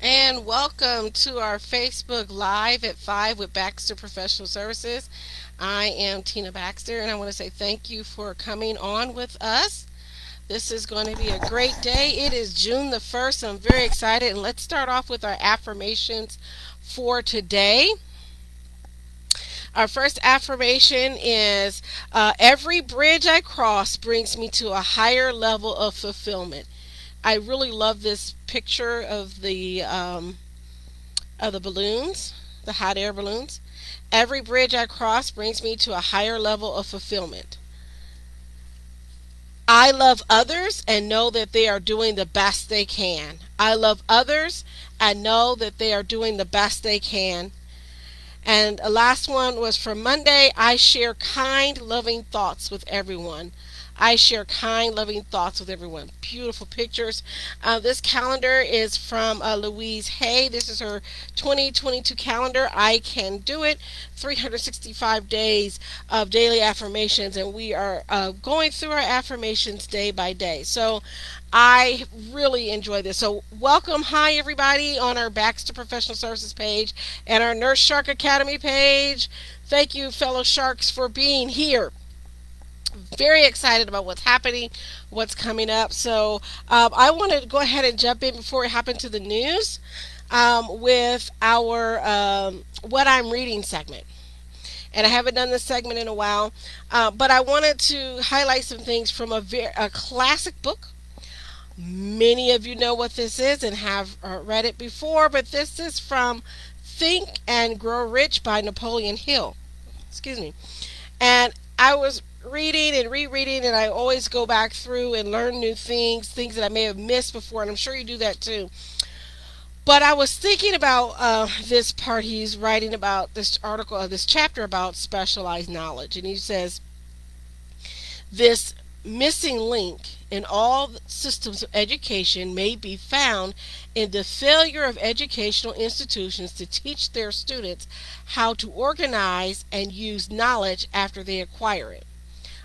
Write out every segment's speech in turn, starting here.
And welcome to our Facebook Live at 5 with Baxter Professional Services. I am Tina Baxter, and I want to say thank you for coming on with us. This is going to be a great day. It is June the 1st. I'm very excited, and let's start off with our affirmations for today. Our first affirmation is every bridge I cross brings me to a higher level of fulfillment. I really love this picture of the balloons, the hot air balloons. Every bridge I cross brings me to a higher level of fulfillment. I love others and know that they are doing the best they can. I love others and know that they are doing the best they can. And the last one was for Monday. I share kind, loving thoughts with everyone. I share kind, loving thoughts with everyone. Beautiful pictures. This calendar is from Louise Hay. This is her 2022 calendar. I can do it. 365 days of daily affirmations, and we are going through our affirmations day by day. So I really enjoy this. So welcome, hi everybody on our Baxter Professional Services page and our Nurse Shark Academy page. Thank you, fellow sharks, for being here. Very excited about what's happening, what's coming up. So I want to go ahead and jump in before we hop into the news with our What I'm Reading segment. And I haven't done this segment in a while, but I wanted to highlight some things from a classic book. Many of you know what this is and have read it before, but this is from Think and Grow Rich by Napoleon Hill. Excuse me. And I was reading and rereading, and I always go back through and learn new things, things that I may have missed before, and I'm sure you do that too. But I was thinking about this part he's writing about this article, this chapter about specialized knowledge, and he says this missing link in all systems of education may be found in the failure of educational institutions to teach their students how to organize and use knowledge after they acquire it.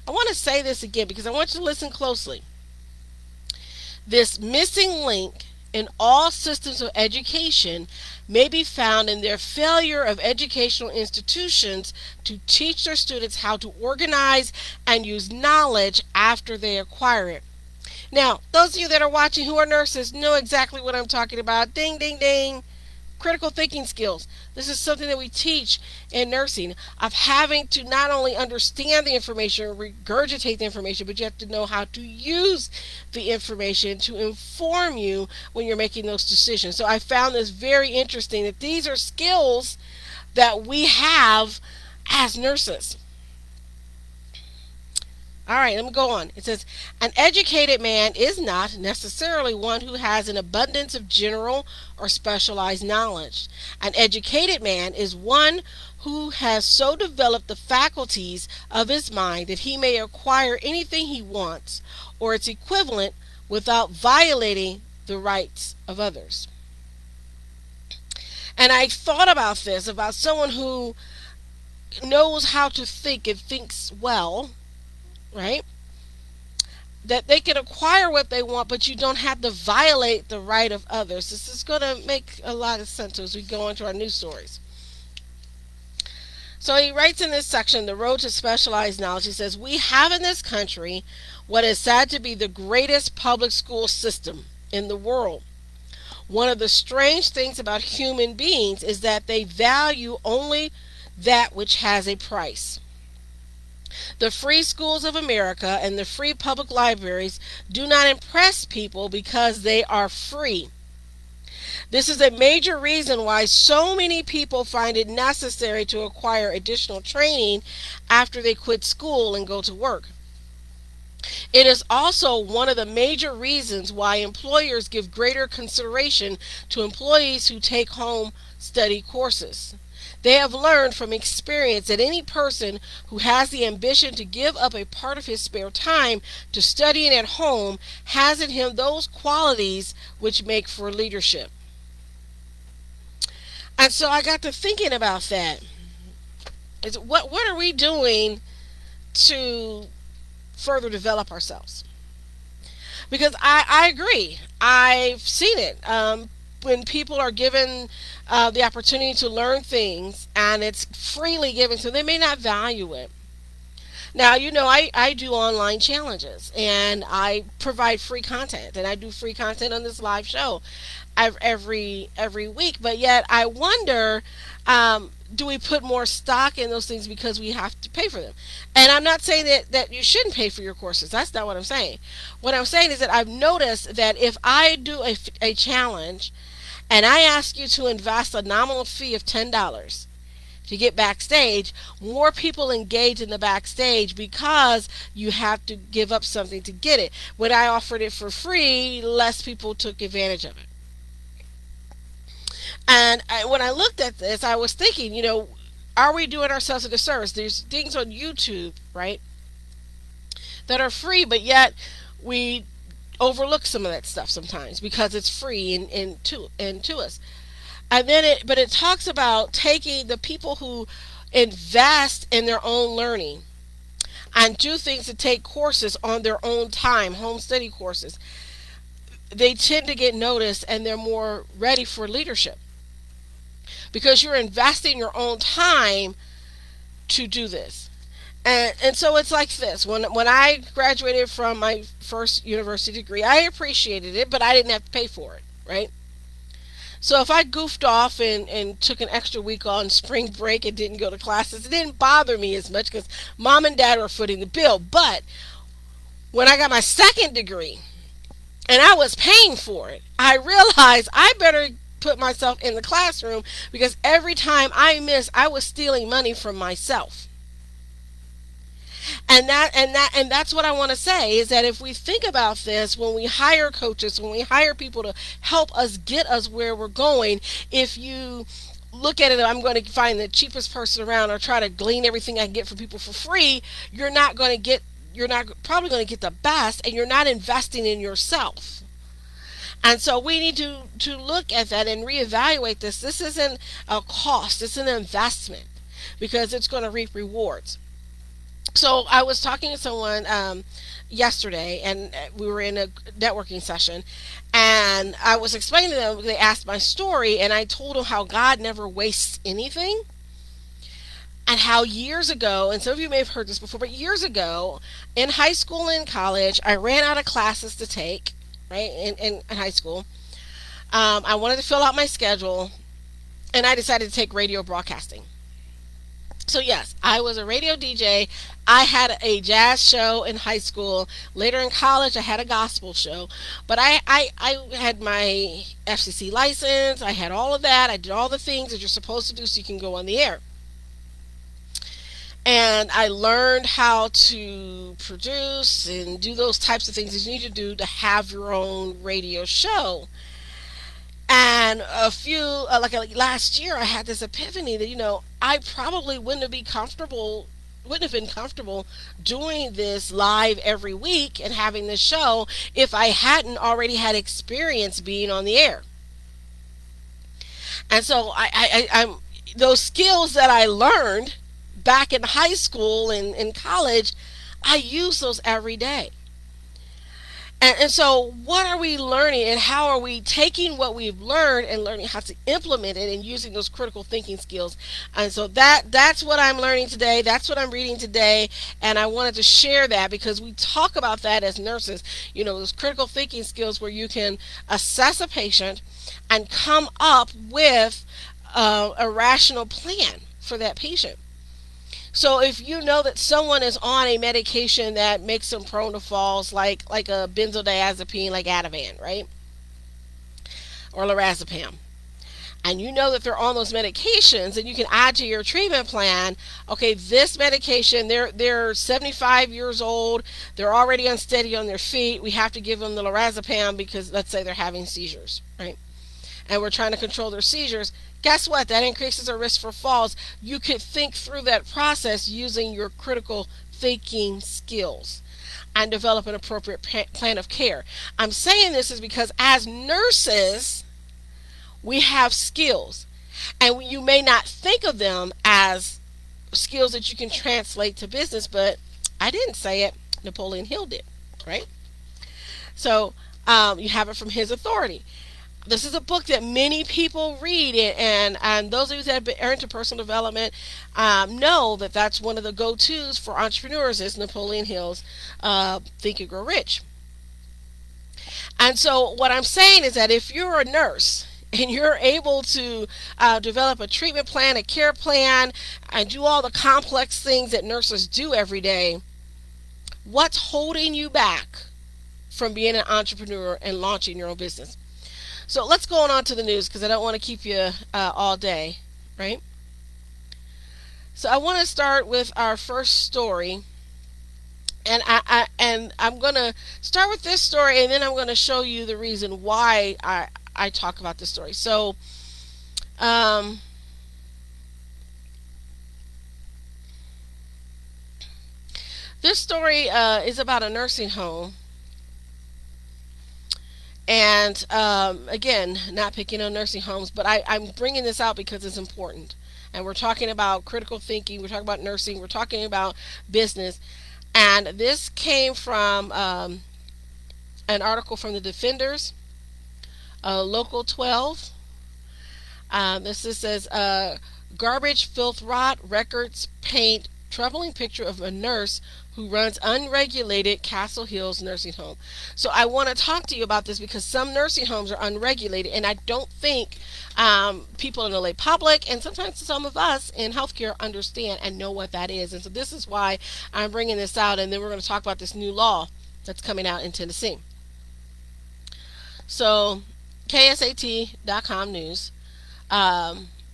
I want to say this again because I want you to listen closely. This missing link in all systems of education may be found in their failure of educational institutions to teach their students how to organize and use knowledge after they acquire it. Now, those of you that are watching who are nurses know exactly what I'm talking about. Ding, ding, ding. Critical thinking skills. This is something that we teach in nursing, of having to not only understand the information, regurgitate the information, but you have to know how to use the information to inform you when you're making those decisions. So I found this very interesting that these are skills that we have as nurses. All right, let me go on. It says, an educated man is not necessarily one who has an abundance of general or specialized knowledge. An educated man is one who has so developed the faculties of his mind that he may acquire anything he wants or its equivalent without violating the rights of others. And I thought about this, about someone who knows how to think and thinks well, right? That they can acquire what they want, but you don't have to violate the right of others. This is going to make a lot of sense as we go into our news stories. So he writes in this section, The Road to Specialized Knowledge, he says, we have in this country what is said to be the greatest public school system in the world. One of the strange things about human beings is that they value only that which has a price. The free schools of America and the free public libraries do not impress people because they are free. This is a major reason why so many people find it necessary to acquire additional training after they quit school and go to work. It is also one of the major reasons why employers give greater consideration to employees who take home study courses. They have learned from experience that any person who has the ambition to give up a part of his spare time to studying at home has in him those qualities which make for leadership. And so I got to thinking about that. What are we doing to further develop ourselves? Because I agree. I've seen it. when people are given the opportunity to learn things and it's freely given to them, they may not value it. Now, I do online challenges and I provide free content, and I do free content on this live show every week. But yet, I wonder, do we put more stock in those things because we have to pay for them? And I'm not saying that you shouldn't pay for your courses. That's not what I'm saying. What I'm saying is that I've noticed that if I do a challenge and I ask you to invest a nominal fee of $10 to get backstage, more people engage in the backstage because you have to give up something to get it. When I offered it for free, less people took advantage of it. And when I looked at this, I was thinking, are we doing ourselves a disservice? There's things on YouTube, right, that are free, but yet we overlook some of that stuff sometimes because it's free and to us. And then but it talks about taking the people who invest in their own learning and do things to take courses on their own time, home study courses. They tend to get noticed and they're more ready for leadership because you're investing your own time to do this. And so it's like this. When I graduated from my first university degree, I appreciated it, but I didn't have to pay for it, right? So if I goofed off and took an extra week on spring break and didn't go to classes, it didn't bother me as much because mom and dad were footing the bill. But when I got my second degree and I was paying for it, I realized I better put myself in the classroom because every time I missed, I was stealing money from myself. And that's what I want to say is that if we think about this, when we hire coaches, when we hire people to help us get us where we're going, if you look at it, I'm going to find the cheapest person around or try to glean everything I can get from people for free, you're not probably going to get the best, and you're not investing in yourself. And so we need to look at that and reevaluate this. This isn't a cost, it's an investment because it's going to reap rewards. So I was talking to someone yesterday, and we were in a networking session, and I was explaining to them. They asked my story, and I told them how God never wastes anything, and how years ago, and some of you may have heard this before, but years ago, in high school and college, I ran out of classes to take. Right in high school, I wanted to fill out my schedule, and I decided to take radio broadcasting. So yes, I was a radio DJ. I had a jazz show in high school. Later in college, I had a gospel show. But I had my FCC license. I had all of that. I did all the things that you're supposed to do so you can go on the air. And I learned how to produce and do those types of things that you need to do to have your own radio show. And like last year, I had this epiphany that I probably wouldn't have been comfortable doing this live every week and having this show if I hadn't already had experience being on the air. And so I'm those skills that I learned back in high school and in college, I use those every day. And so what are we learning, and how are we taking what we've learned and learning how to implement it and using those critical thinking skills? And so that's what I'm learning today. That's what I'm reading today. And I wanted to share that because we talk about that as nurses, those critical thinking skills where you can assess a patient and come up with a rational plan for that patient. So if you know that someone is on a medication that makes them prone to falls, like a benzodiazepine, like Ativan, right, or lorazepam, and you know that they're on those medications, and you can add to your treatment plan, okay, this medication, they're 75 years old, they're already unsteady on their feet, we have to give them the lorazepam because let's say they're having seizures, right? And we're trying to control their seizures. Guess what? That increases their risk for falls. You could think through that process using your critical thinking skills and develop an appropriate plan of care. I'm saying this is because as nurses, we have skills, and you may not think of them as skills that you can translate to business, but I didn't say it. Napoleon Hill did, right? So you have it from his authority. This is a book that many people read, and those of you that are into personal development know that that's one of the go-tos for entrepreneurs is Napoleon Hill's Think and Grow Rich. And so what I'm saying is that if you're a nurse and you're able to develop a treatment plan, a care plan, and do all the complex things that nurses do every day, what's holding you back from being an entrepreneur and launching your own business? So let's go on to the news because I don't want to keep you all day, right? So I want to start with our first story, and I'm going to start with this story, and then I'm going to show you the reason why I talk about this story. So, um, this story is about a nursing home. And again, not picking on nursing homes, but I'm bringing this out because it's important. And we're talking about critical thinking, we're talking about nursing, we're talking about business. And this came from an article from the Defenders, Local 12. This says, garbage, filth, rot, records paint troubling picture of a nurse who runs unregulated Castle Hills nursing home. So I want to talk to you about this because some nursing homes are unregulated, and I don't think people in the lay public and sometimes some of us in healthcare understand and know what that is. And so this is why I'm bringing this out, and then we're going to talk about this new law that's coming out in Tennessee. So KSAT.com news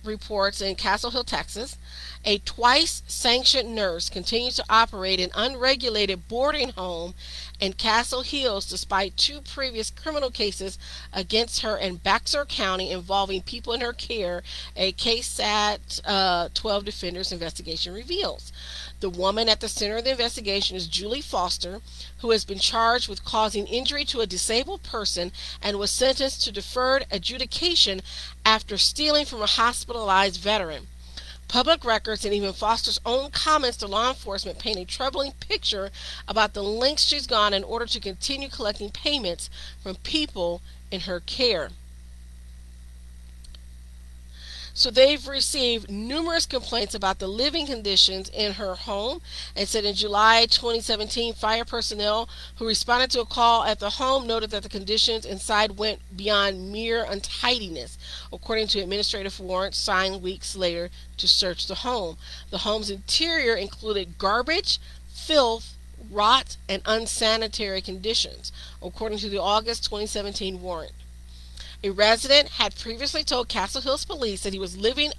reports in Castle Hill, Texas, a twice sanctioned nurse continues to operate an unregulated boarding home in Castle Hills despite two previous criminal cases against her in Bexar County involving people in her care, a KSAT 12 Defenders investigation reveals. The woman at the center of the investigation is Julie Foster, who has been charged with causing injury to a disabled person and was sentenced to deferred adjudication after stealing from a hospitalized veteran. Public records and even Foster's own comments to law enforcement paint a troubling picture about the lengths she's gone in order to continue collecting payments from people in her care. So they've received numerous complaints about the living conditions in her home, and said in July 2017, fire personnel who responded to a call at the home noted that the conditions inside went beyond mere untidiness, according to administrative warrants signed weeks later to search the home. The home's interior included garbage, filth, rot, and unsanitary conditions, according to the August 2017 warrant. A resident had previously told Castle Hills police that he was living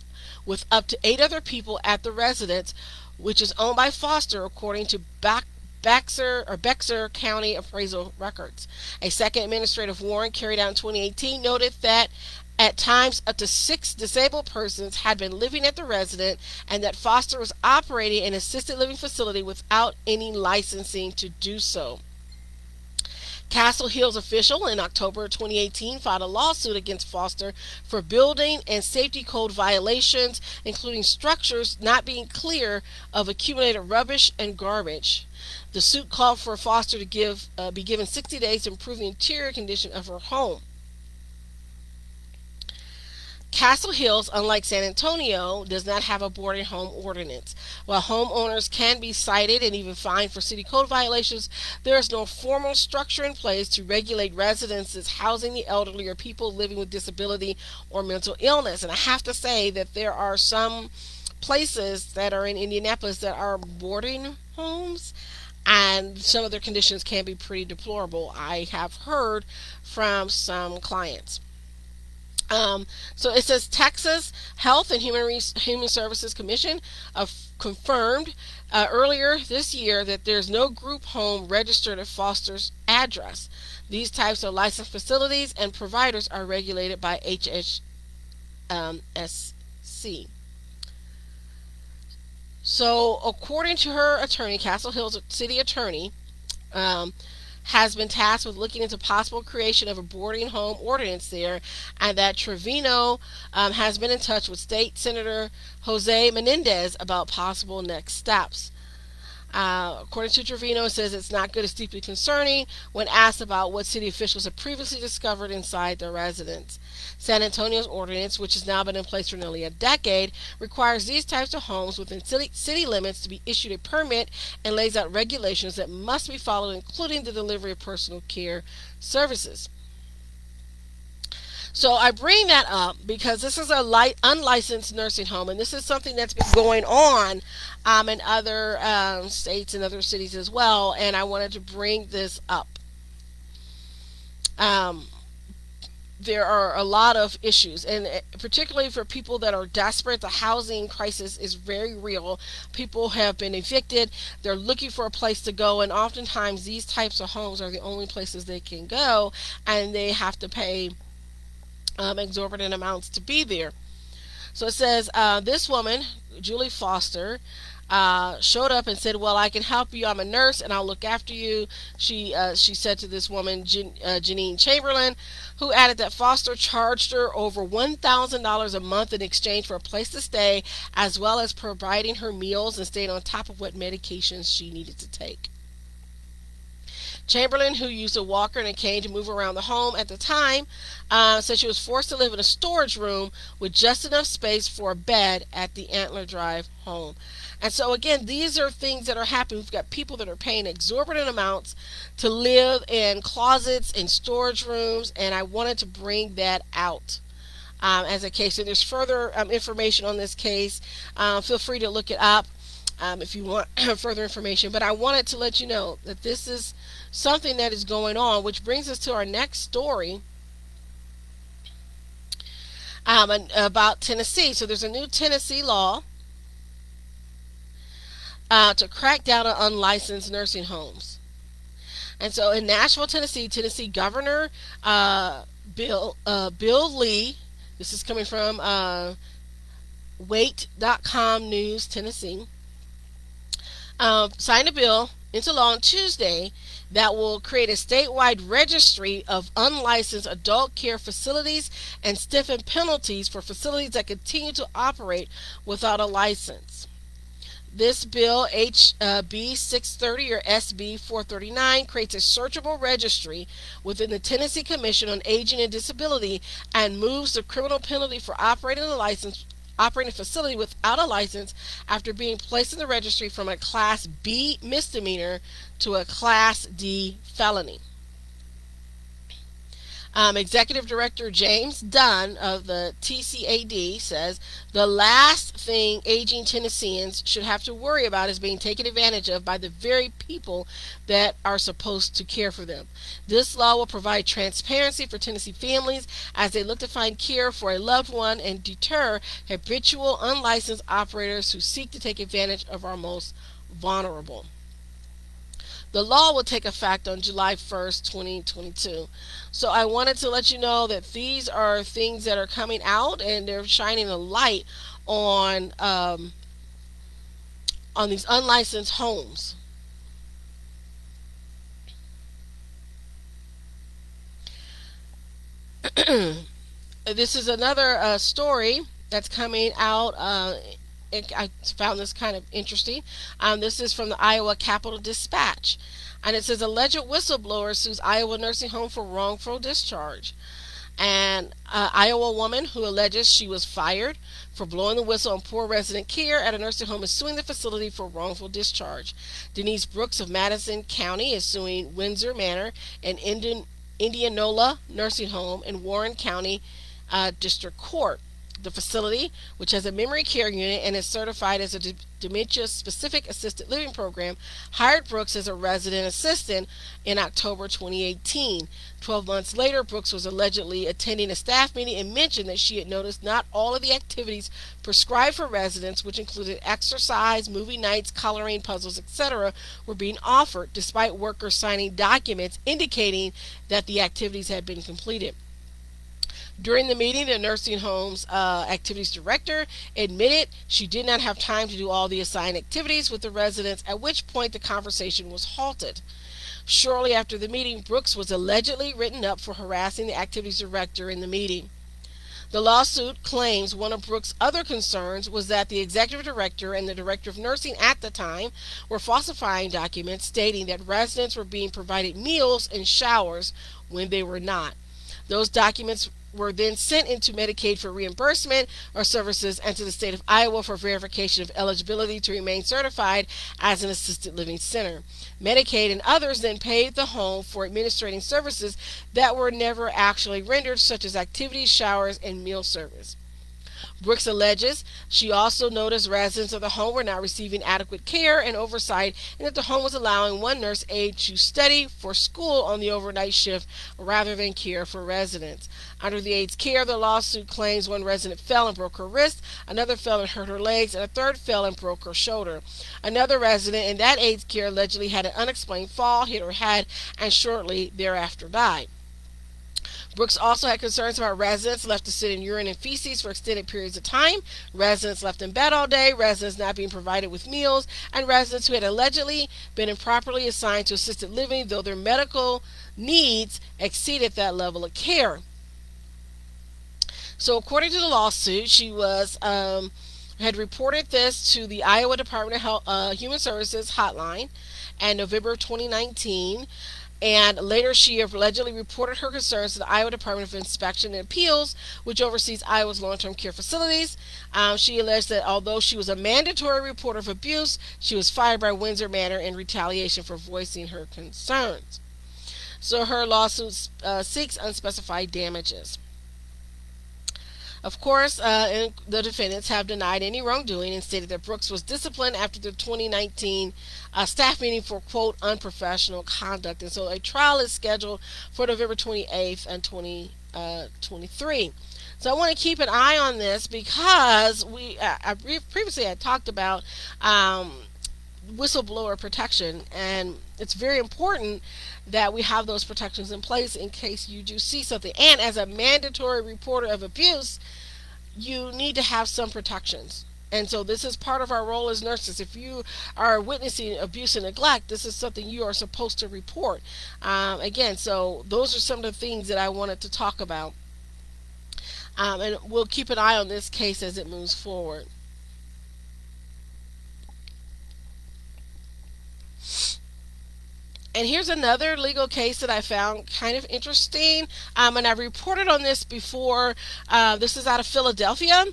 with up to 8 other people at the residence, which is owned by Foster, according to Bexar County appraisal records. A second administrative warrant carried out in 2018 noted that at times up to 6 disabled persons had been living at the residence, and that Foster was operating an assisted living facility without any licensing to do so. Castle Hills official in October 2018 filed a lawsuit against Foster for building and safety code violations, including structures not being clear of accumulated rubbish and garbage. The suit called for Foster to be given 60 days to improve the interior condition of her home. Castle Hills, unlike San Antonio, does not have a boarding home ordinance. While homeowners can be cited and even fined for city code violations, there is no formal structure in place to regulate residences housing the elderly or people living with disability or mental illness. And I have to say that there are some places that are in Indianapolis that are boarding homes, and some of their conditions can be pretty deplorable. I have heard from some clients. So it says Texas Health and Human Services Commission confirmed earlier this year that there's no group home registered at Foster's address. These types of licensed facilities and providers are regulated by HHSC. So according to her attorney, Castle Hills city attorney, has been tasked with looking into possible creation of a boarding home ordinance there, and that Trevino has been in touch with State Senator Jose Menendez about possible next steps. According to Trevino, it says it's not good, it's deeply concerning when asked about what city officials have previously discovered inside their residence. San Antonio's ordinance, which has now been in place for nearly a decade, requires these types of homes within city limits to be issued a permit and lays out regulations that must be followed, including the delivery of personal care services. So I bring that up because this is a unlicensed nursing home, and this is something that's been going on in other states and other cities as well. And I wanted to bring this up. Um, there are a lot of issues, and particularly for people that are desperate, the housing crisis is very real. People have been evicted, they're looking for a place to go, and oftentimes these types of homes are the only places they can go, and they have to pay exorbitant amounts to be there. So it says this woman, Julie Foster, showed up and said, "Well, I can help you. I'm a nurse, and I'll look after you." She said to this woman, Janine Chamberlain, who added that Foster charged her over $1,000 a month in exchange for a place to stay, as well as providing her meals and staying on top of what medications she needed to take. Chamberlain, who used a walker and a cane to move around the home at the time, said she was forced to live in a storage room with just enough space for a bed at the Antler Drive home. And so, again, these are things that are happening. We've got people that are paying exorbitant amounts to live in closets, in storage rooms, and I wanted to bring that out. As a case, and there's further information on this case. Feel free to look it up if you want further information. But I wanted to let you know that this is something that is going on, which brings us to our next story about Tennessee. So there's a new Tennessee law to crack down on unlicensed nursing homes. And so in Nashville, Tennessee Governor Bill Lee, this is coming from Wait.com News, Tennessee, signed a bill into law on Tuesday that will create a statewide registry of unlicensed adult care facilities and stiffen penalties for facilities that continue to operate without a license. This bill, HB 630 or SB 439, creates a searchable registry within the Tennessee Commission on Aging and Disability and moves the criminal penalty for operating a facility without a license after being placed in the registry from a Class B misdemeanor to a Class D felony. Executive Director James Dunn of the TCAD says the last thing aging Tennesseans should have to worry about is being taken advantage of by the very people that are supposed to care for them. This law will provide transparency for Tennessee families as they look to find care for a loved one and deter habitual unlicensed operators who seek to take advantage of our most vulnerable. The law will take effect on July 1st, 2022. So I wanted to let you know that these are things that are coming out, and they're shining a light on these unlicensed homes. This is another story that's coming out. I found this kind of interesting. This is from the Iowa Capital Dispatch. And it says alleged whistleblower sues Iowa nursing home for wrongful discharge. And Iowa woman who alleges she was fired for blowing the whistle on poor resident care at a nursing home is suing the facility for wrongful discharge. Denise Brooks of Madison County is suing Windsor Manor and Indianola Nursing Home in Warren County District Court. The facility, which has a memory care unit and is certified as a dementia-specific assisted living program, hired Brooks as a resident assistant in October 2018. 12 months later, Brooks was allegedly attending a staff meeting and mentioned that she had noticed not all of the activities prescribed for residents, which included exercise, movie nights, coloring, puzzles, etc., were being offered, despite workers signing documents indicating that the activities had been completed. During the meeting, the nursing home's activities director admitted she did not have time to do all the assigned activities with the residents, at which point the conversation was halted. Shortly after the meeting, Brooks was allegedly written up for harassing the activities director in the meeting. The lawsuit claims one of Brooks' other concerns was that the executive director and the director of nursing at the time were falsifying documents stating that residents were being provided meals and showers when they were not. Those documents were then sent into Medicaid for reimbursement or services and to the state of Iowa for verification of eligibility to remain certified as an assisted living center. Medicaid and others then paid the home for administering services that were never actually rendered, such as activities, showers, and meal service. Brooks alleges she also noticed residents of the home were not receiving adequate care and oversight, and that the home was allowing one nurse aide to study for school on the overnight shift rather than care for residents. Under the aide's care, the lawsuit claims one resident fell and broke her wrist, another fell and hurt her legs, and a third fell and broke her shoulder. Another resident in that aide's care allegedly had an unexplained fall, hit her head, and shortly thereafter died. Brooks also had concerns about residents left to sit in urine and feces for extended periods of time, residents left in bed all day, residents not being provided with meals, and residents who had allegedly been improperly assigned to assisted living, though their medical needs exceeded that level of care. So, according to the lawsuit, she had reported this to the Iowa Department of Human Services hotline in November 2019. And later, she allegedly reported her concerns to the Iowa Department of Inspection and Appeals, which oversees Iowa's long-term care facilities. She alleged that although she was a mandatory reporter of abuse, she was fired by Windsor Manor in retaliation for voicing her concerns. So her lawsuit seeks unspecified damages. Of course, the defendants have denied any wrongdoing and stated that Brooks was disciplined after the 2019 staff meeting for, quote, unprofessional conduct. And so a trial is scheduled for November 28th and 2023. So I want to keep an eye on this because I previously had talked about whistleblower protection, and it's very important that we have those protections in place in case you do see something. And as a mandatory reporter of abuse, you need to have some protections. And so this is part of our role as nurses. If you are witnessing abuse and neglect, this is something you are supposed to report. Again, so those are some of the things that I wanted to talk about. And we'll keep an eye on this case as it moves forward. And here's another legal case that I found kind of interesting. And I reported on this before. This is out of Philadelphia.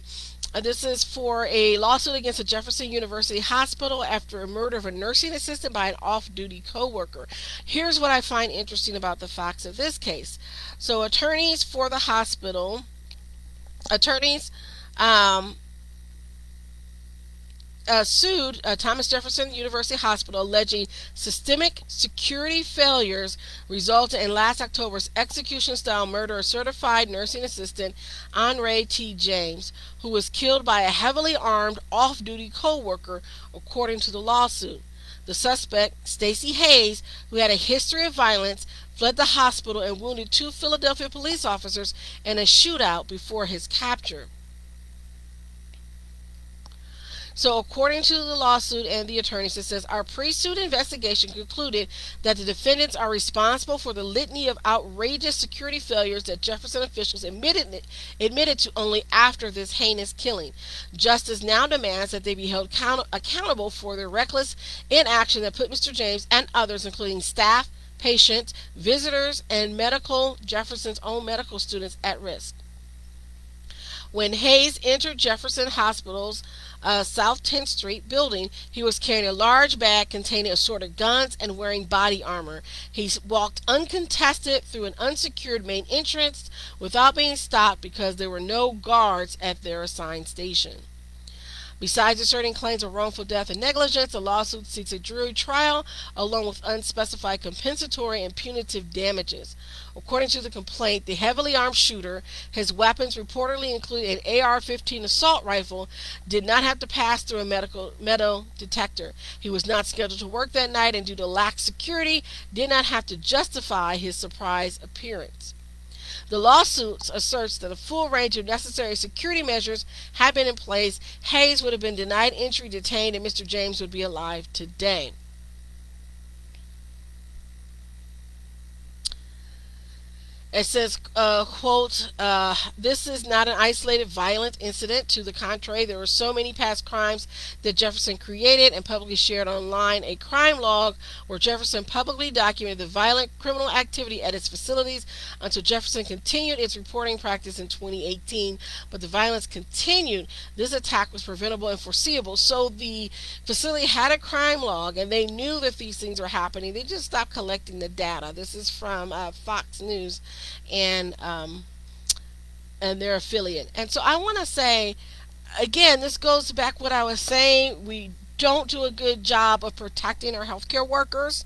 This is for a lawsuit against a Jefferson University hospital after a murder of a nursing assistant by an off-duty co-worker. Here's what I find interesting about the facts of this case. So attorneys for the hospital, sued Thomas Jefferson University Hospital, alleging systemic security failures resulted in last October's execution-style murder of certified nursing assistant Henri T. James, who was killed by a heavily armed off-duty co-worker, according to the lawsuit. The suspect, Stacey Hayes, who had a history of violence, fled the hospital and wounded 2 Philadelphia police officers in a shootout before his capture. So according to the lawsuit and the attorneys, it says, our pre-suit investigation concluded that the defendants are responsible for the litany of outrageous security failures that Jefferson officials admitted to only after this heinous killing. Justice now demands that they be held accountable for their reckless inaction that put Mr. James and others, including staff, patients, visitors, and Jefferson's own medical students, at risk. When Hayes entered Jefferson Hospital's South 10th Street building, he was carrying a large bag containing assorted guns and wearing body armor. He walked uncontested through an unsecured main entrance without being stopped because there were no guards at their assigned station. Besides asserting claims of wrongful death and negligence, the lawsuit seeks a jury trial along with unspecified compensatory and punitive damages. According to the complaint, the heavily armed shooter, his weapons reportedly included an AR-15 assault rifle, did not have to pass through a metal detector. He was not scheduled to work that night and due to lax security, did not have to justify his surprise appearance. The lawsuit asserts that a full range of necessary security measures had been in place. Hayes would have been denied entry, detained, and Mr. James would be alive today. It says, quote, this is not an isolated violent incident. To the contrary, there were so many past crimes that Jefferson created and publicly shared online a crime log where Jefferson publicly documented the violent criminal activity at its facilities until Jefferson continued its reporting practice in 2018. But the violence continued. This attack was preventable and foreseeable. So the facility had a crime log and they knew that these things were happening. They just stopped collecting the data. This is from Fox News and their affiliate. And so I want to say again, this goes back what I was saying. We don't do a good job of protecting our healthcare workers.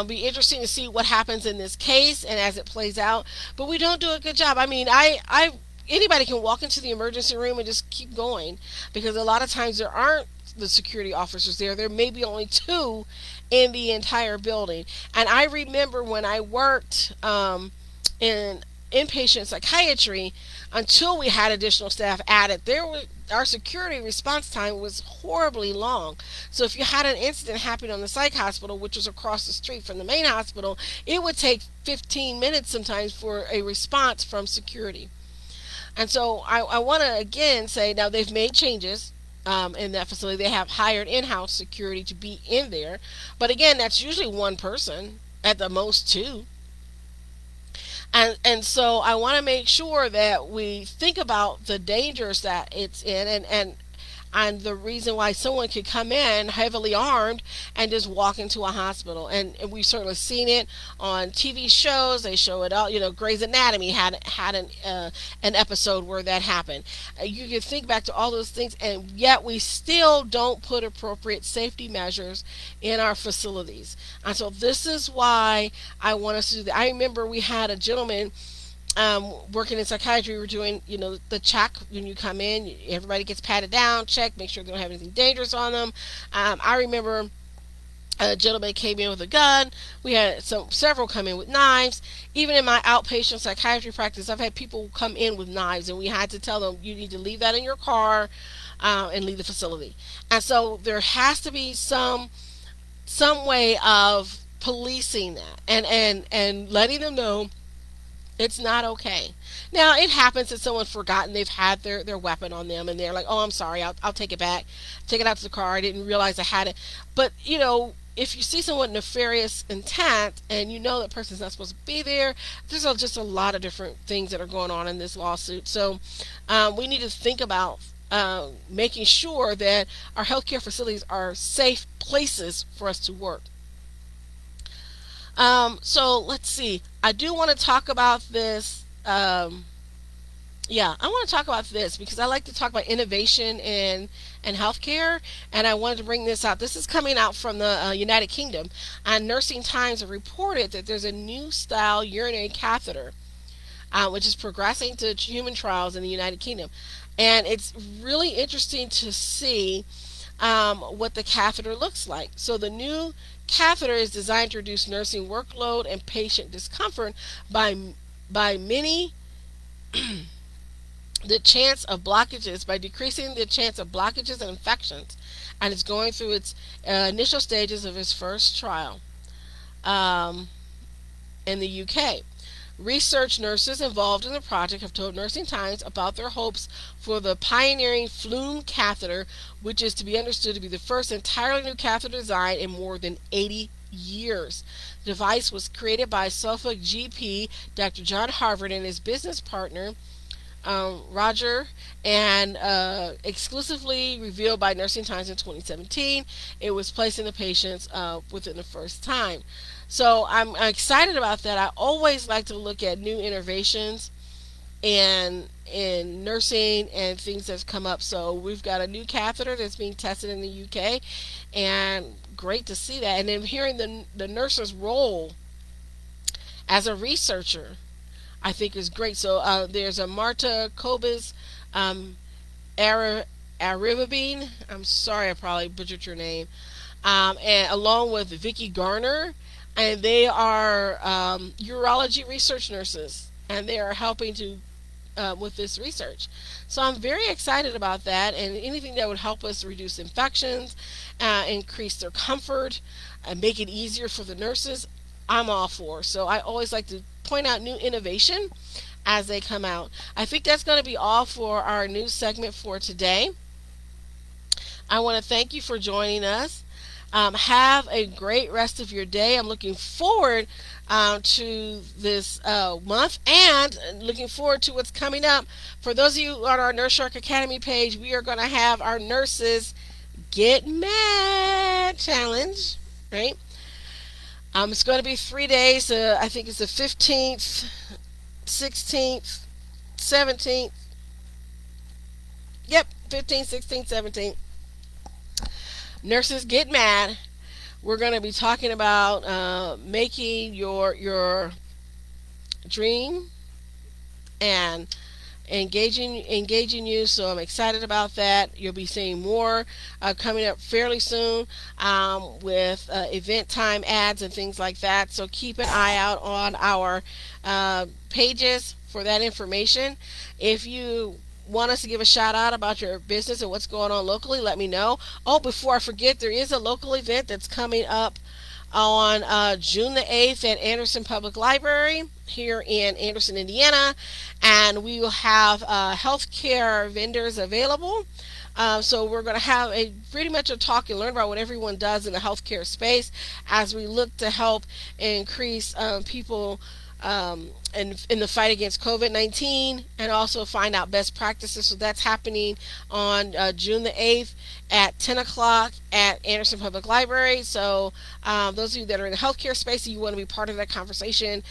Be interesting to see what happens in this case and as it plays out. But we don't do a good job. I mean, anybody can walk into the emergency room and just keep going because a lot of times there aren't the security officers there. There may be only two in the entire building. And I remember when I worked in inpatient psychiatry, until we had additional staff added, our security response time was horribly long. So if you had an incident happen on the psych hospital, which was across the street from the main hospital, it would take 15 minutes sometimes for a response from security. And so I want to again say now they've made changes in that facility. They have hired in-house security to be in there, but again, that's usually one person at the most two. And so I want to make sure that we think about the dangers that it's in, and the reason why someone could come in heavily armed and just walk into a hospital. And we've certainly seen it on TV shows. They show it all. You know, Grey's Anatomy had an episode where that happened. You can think back to all those things, and yet we still don't put appropriate safety measures in our facilities. And so this is why I want us to do that. I remember we had a gentleman working in psychiatry. We were doing, the check when you come in. Everybody gets patted down, checked, make sure they don't have anything dangerous on them. I remember a gentleman came in with a gun. We had several come in with knives. Even in my outpatient psychiatry practice, I've had people come in with knives, and we had to tell them, you need to leave that in your car and leave the facility. And so there has to be some way of policing that and letting them know it's not okay. Now, it happens that someone's forgotten they've had their weapon on them and they're like, oh, I'm sorry, I'll take it back. Take it out to the car. I didn't realize I had it. But, if you see someone with nefarious intent and you know that person's not supposed to be there, there's just a lot of different things that are going on in this lawsuit. So we need to think about making sure that our healthcare facilities are safe places for us to work. So let's see. I do want to talk about this. Yeah, I want to talk about this because I like to talk about innovation in healthcare, and I wanted to bring this out. This is coming out from the United Kingdom, and Nursing Times have reported that there's a new style urinary catheter, which is progressing to human trials in the United Kingdom, and it's really interesting to see what the catheter looks like. So the new catheter is designed to reduce nursing workload and patient discomfort by many the chance of blockages by decreasing the chance of blockages and infections, and it's going through its initial stages of its first trial um, in the UK. Research nurses involved in the project have told Nursing Times about their hopes for the pioneering Flume catheter, which is to be understood to be the first entirely new catheter design in more than 80 years. The device was created by Suffolk GP Dr. John Harvard and his business partner Roger, and exclusively revealed by Nursing Times in 2017. It was placed in the patients within the first time. So I'm excited about that. I always like to look at new innovations in nursing and things that's come up. So we've got a new catheter that's being tested in the UK, and great to see that. And then hearing the nurse's role as a researcher, I think is great. So there's a Marta Kobes Arivabine. I'm sorry, I probably butchered your name. And along with Vicky Garner, and they are urology research nurses, and they are helping to with this research. So I'm very excited about that, and anything that would help us reduce infections, increase their comfort, and make it easier for the nurses. I'm all for. So I always like to point out new innovation as they come out. I think that's going to be all for our news segment for today. I want to thank you for joining us. Have a great rest of your day. I'm looking forward to this month and looking forward to what's coming up. For those of you on our Nurse Shark Academy page, we are going to have our nurses Get Mad challenge, right? It's going to be 3 days. I think it's the 15th, 16th, 17th. Yep, 15th, 16th, 17th. Nurses Get Mad. We're going to be talking about making your dream and engaging you. So I'm excited about that. You'll be seeing more coming up fairly soon with event time ads and things like that. So keep an eye out on our pages for that information. If you want us to give a shout out about your business and what's going on locally, let me know. Oh, before I forget, there is a local event that's coming up on June the 8th at Anderson Public Library here in Anderson, Indiana, and we will have healthcare vendors available. So we're going to have a pretty much a talk and learn about what everyone does in the healthcare space as we look to help increase people in the fight against COVID-19 and also find out best practices. So that's happening on June the 8th at 10 o'clock at Anderson Public Library. So those of you that are in the healthcare space and you want to be part of that conversation,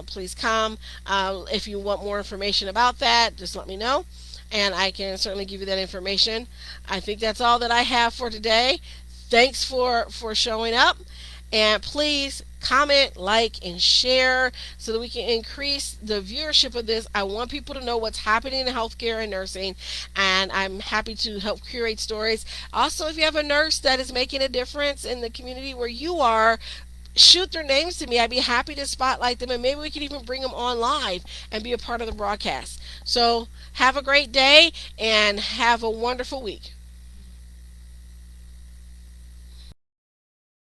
please come. If you want more information about that, just let me know and I can certainly give you that information. I think that's all that I have for today. Thanks for showing up. And please comment, like, and share so that we can increase the viewership of this. I want people to know what's happening in healthcare and nursing, and I'm happy to help curate stories. Also, if you have a nurse that is making a difference in the community where you are, shoot their names to me. I'd be happy to spotlight them, and maybe we could even bring them on live and be a part of the broadcast. So have a great day and have a wonderful week.